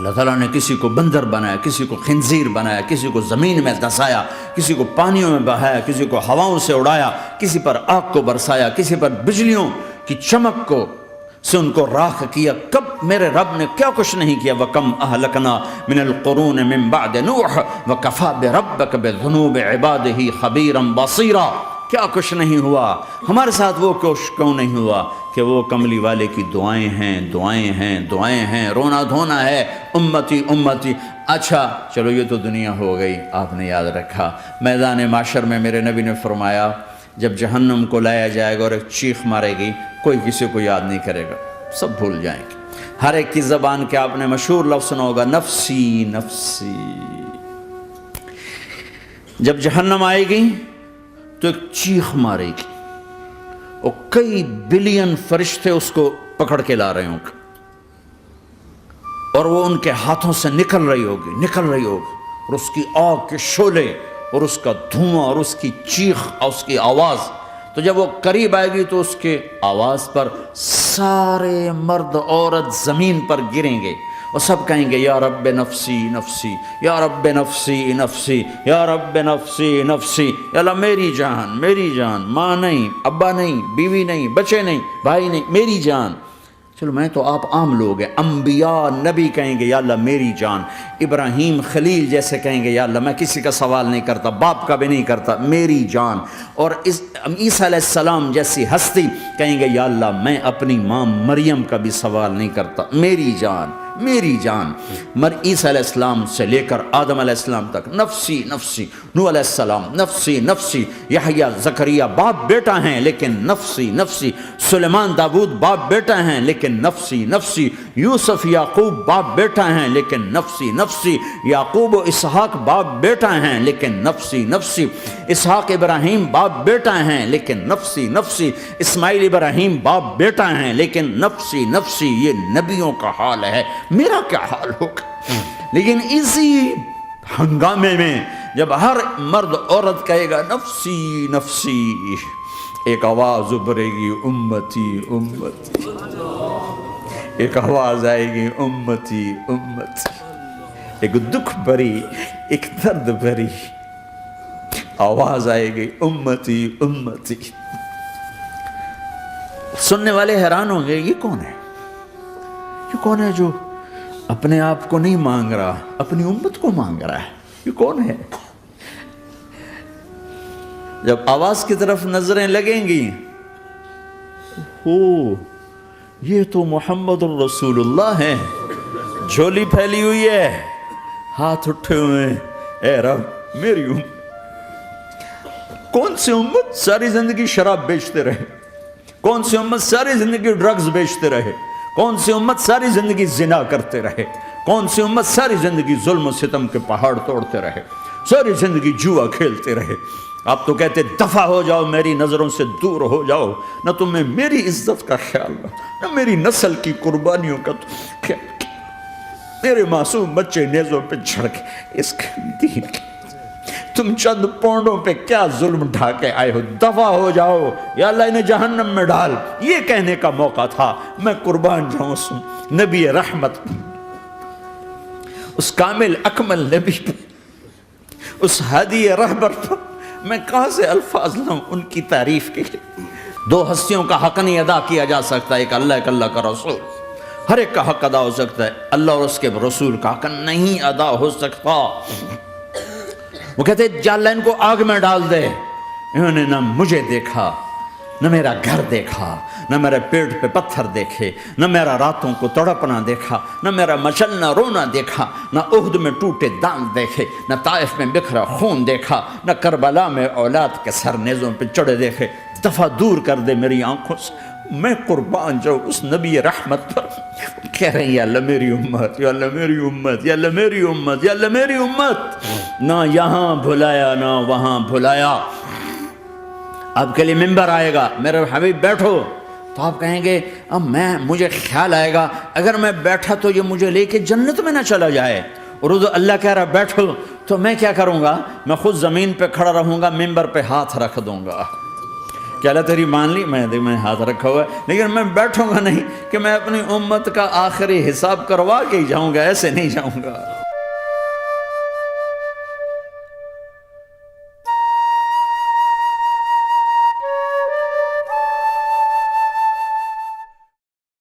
اللہ تعالیٰ نے کسی کو بندر بنایا، کسی کو خنزیر بنایا، کسی کو زمین میں دھسایا، کسی کو پانیوں میں بہایا، کسی کو ہواؤں سے اڑایا، کسی پر آگ کو برسایا، کسی پر بجلیوں کی چمک کو سے ان کو راکھ کیا۔ کب میرے رب نے کیا کچھ نہیں کیا۔ وَكَمْ أَهْلَكْنَا مِنَ الْقُرُونِ مِنْ بَعْدِ نُوحٍ وَكَفَى بِرَبِّكَ بِذُنُوبِ عِبَادِهِ خَبِيرًا بَصِيرًا۔ کیا کچھ نہیں ہوا ہمارے ساتھ، وہ کچھ کیوں نہیں ہوا کہ وہ کملی والے کی دعائیں ہیں، دعائیں ہیں، دعائیں ہیں، رونا دھونا ہے، امتی امتی۔ اچھا چلو یہ تو دنیا ہو گئی، آپ نے یاد رکھا میدان معاشر میں میرے نبی نے فرمایا جب جہنم کو لایا جائے گا اور ایک چیخ مارے گی، کوئی کسی کو یاد نہیں کرے گا، سب بھول جائیں گے۔ ہر ایک کی زبان کے آپ نے مشہور لفظ سنا ہوگا، نفسی نفسی۔ جب جہنم آئے گی تو ایک چیخ مارے گی اور کئی بلین فرشتے اس کو پکڑ کے لا رہے ہوں گے اور وہ ان کے ہاتھوں سے نکل رہی ہوگی اور اس کی آگ کے شعلے اور اس کا دھواں اور اس کی چیخ اور اس کی آواز، تو جب وہ قریب آئے گی تو اس کے آواز پر سارے مرد عورت زمین پر گریں گے اور سب کہیں گے یا رب نفسی نفسی، یا رب نفسی نفسی، یا رب نفسی نفسی۔ یا اللہ میری جان، میری جان، ماں نہیں، ابا نہیں، بیوی نہیں، بچے نہیں، بھائی نہیں، میری جان۔ چلو میں تو آپ عام لوگ ہیں، انبیاء نبی کہیں گے یا اللہ میری جان، ابراہیم خلیل جیسے کہیں گے یا اللہ میں کسی کا سوال نہیں کرتا، باپ کا بھی نہیں کرتا، میری جان۔ اور عیسیٰ علیہ السلام جیسی ہستی کہیں گے یا اللہ میں اپنی ماں مریم کا بھی سوال نہیں کرتا، میری جان، میری جان۔ عیسیٰ علیہ السلام سے لے کر آدم علیہ السلام تک نفسی نفسی، نوح علیہ السلام نفسی نفسی، یحییٰ زکریا باپ بیٹا ہیں لیکن نفسی نفسی، سلیمان داؤد باپ بیٹا ہیں لیکن نفسی نفسی، یوسف یعقوب باپ بیٹا ہیں لیکن نفسی نفسی، یعقوب و اسحاق باپ بیٹا ہیں لیکن نفسی نفسی، اسحاق ابراہیم باپ بیٹا ہیں لیکن نفسی نفسی، اسماعیل ابراہیم باپ بیٹا ہیں لیکن نفسی نفسی۔ یہ نبیوں کا حال ہے، میرا کیا حال ہوگا؟ لیکن اسی ہنگامے میں جب ہر مرد عورت کہے گا نفسی نفسی، ایک آواز ابھرے گی امتی امتی، ایک آواز آئے گی امتی امتی، ایک دکھ بھری، ایک درد بھری آواز آئے گی امتی امتی۔ سننے والے حیران ہوں گے یہ کون ہے، یہ کون ہے جو اپنے آپ کو نہیں مانگ رہا، اپنی امت کو مانگ رہا ہے، یہ کون ہے؟ جب آواز کی طرف نظریں لگیں گی، یہ تو محمد الرسول اللہ ہیں، جھولی پھیلی ہوئی ہے، ہاتھ اٹھے ہوئے ہیں، اے رب میری امت۔ کون سی امت ساری زندگی شراب بیچتے رہے؟ کون سی امت ساری زندگی ڈرگز بیچتے رہے؟ کون سی امت ساری زندگی زنا کرتے رہے؟ کون سی امت ساری زندگی ظلم و ستم کے پہاڑ توڑتے رہے، ساری زندگی جوا کھیلتے رہے؟ آپ تو کہتے دفع ہو جاؤ، میری نظروں سے دور ہو جاؤ، نہ تمہیں میری عزت کا خیال نہ میری نسل کی قربانیوں کا خیال، میرے معصوم بچے نیزوں پہ چڑھ کے اس دین کے تم چند پونڈوں پہ کیا ظلم ڈھا کے آئے ہو، دفع ہو جاؤ یا اللہ انہیں جہنم میں ڈال۔ یہ کہنے کا موقع تھا، میں قربان جاؤں اس نبی رحمت، اس کامل اکمل نبی پر، اس ہادی رہبر پر میں کہاں سے الفاظ لاؤں ان کی تعریف کے لیے؟ دو ہستیوں کا حق نہیں ادا کیا جا سکتا، ایک اللہ، ایک اللہ کا رسول۔ ہر ایک کا حق ادا ہو سکتا ہے، اللہ اور اس کے رسول کا حق نہیں ادا ہو سکتا۔ وہ کہتے جا اللہ ان کو آگ میں ڈال دے، انہوں نے نہ مجھے دیکھا، نہ میرا گھر دیکھا، نہ میرے پیٹ پہ پتھر دیکھے، نہ میرا راتوں کو تڑپنا دیکھا، نہ میرا مچلنا رونا دیکھا، نہ احد میں ٹوٹے دانت دیکھے، نہ طائف میں بکھرا خون دیکھا، نہ کربلا میں اولاد کے سر نیزوں پہ چڑھے دیکھے۔ دفعہ دور کر دے میری آنکھوں سے، میں قربان جاؤں اس نبی رحمت پر۔ کہہ رہے ہیں یا اللہ میری امت، یا اللہ میری امت، یا اللہ میری امت، یا اللہ میری امت۔ نہ یہاں بھلایا نہ وہاں بھلایا۔ آپ کے لیے ممبر آئے گا، میرے حبیب بیٹھو، تو آپ کہیں گے اب مجھے خیال آئے گا اگر میں بیٹھا تو یہ مجھے لے کے جنت میں نہ چلا جائے، اور اللہ کہہ رہا بیٹھو، تو میں کیا کروں گا؟ میں خود زمین پہ کھڑا رہوں گا، ممبر پہ ہاتھ رکھ دوں گا کہ اللہ تیری مان لی، میں ہاتھ رکھا ہوا ہے، لیکن میں بیٹھوں گا نہیں کہ میں اپنی امت کا آخری حساب کروا کے ہی جاؤں گا، ایسے نہیں جاؤں گا۔